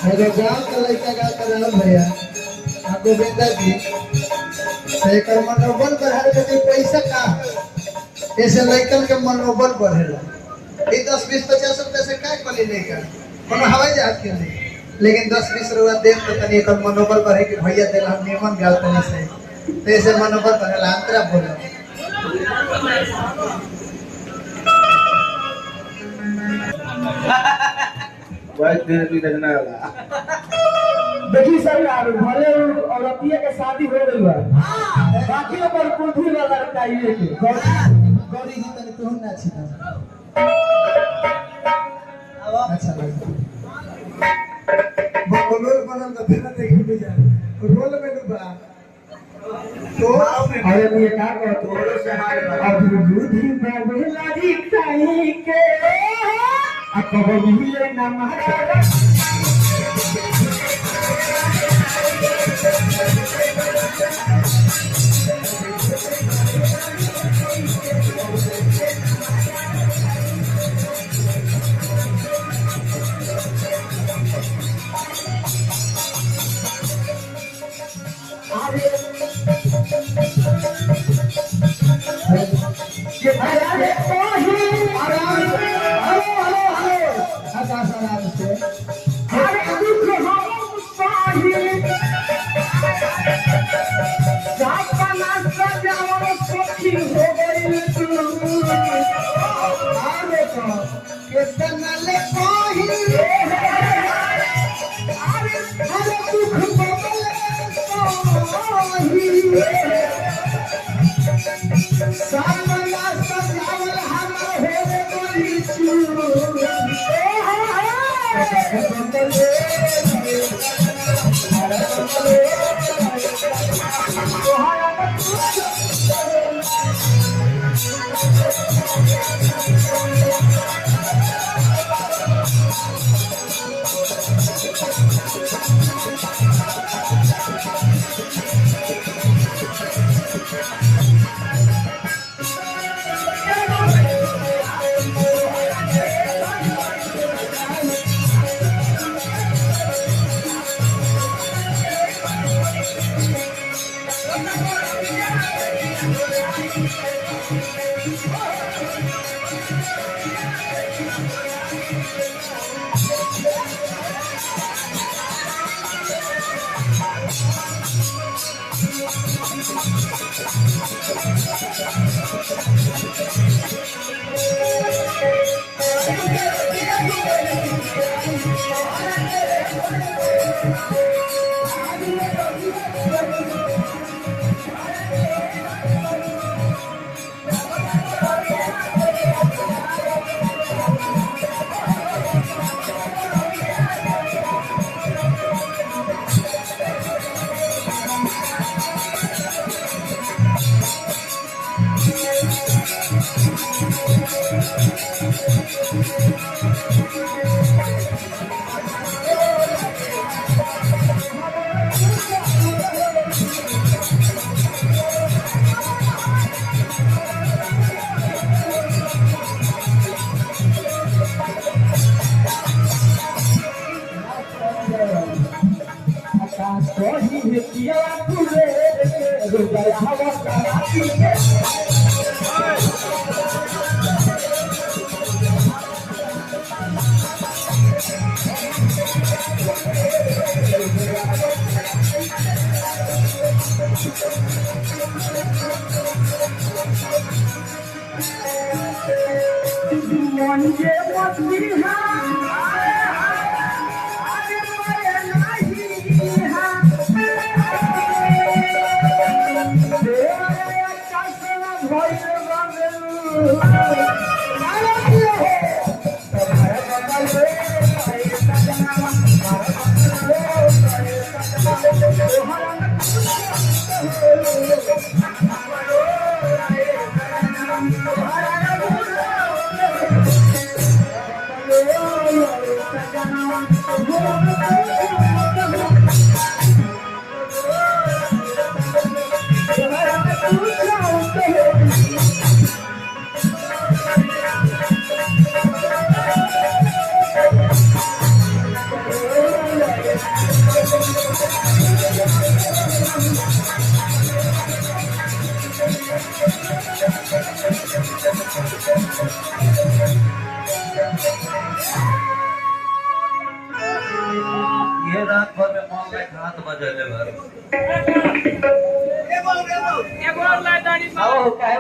मेरे गांव का लड़का का नाम भैया आपको बेटा जी एक मनोबल बढ़ाने के पैसा का ऐसे लड़कन के मनोबल बढ़ेला ये 10-20-50 रुपए से काय कोली लेकर कोनो हवाई जहाज के लिए लेकिन 10-20 रुपया दे तो तनी एक मनोबल बढ़े कि भैया देला हम निमन गाल तनी से तो ऐसे मनोबल बढ़ेला अंतरा बोलो वाइस देने भी लगना वाला देखी सर यार भले औरतिया के शादी हो गई बा बाकी पर कुथी वाला चाहिए के गौरी जी तनी तू ना छिना अच्छा लगा बोलोल बनल तो फिर देखी भी जा रोल में डूबा तो अरे ये क्या कहत हो से हाल अब बुद्धि बाबे लागी काई के अब ये ना महाराज आता कही हे किया तुझे रुदया हवा कराती मन जे मस्ती ये रात भर में मॉल में हाथ बजले भर आओ काय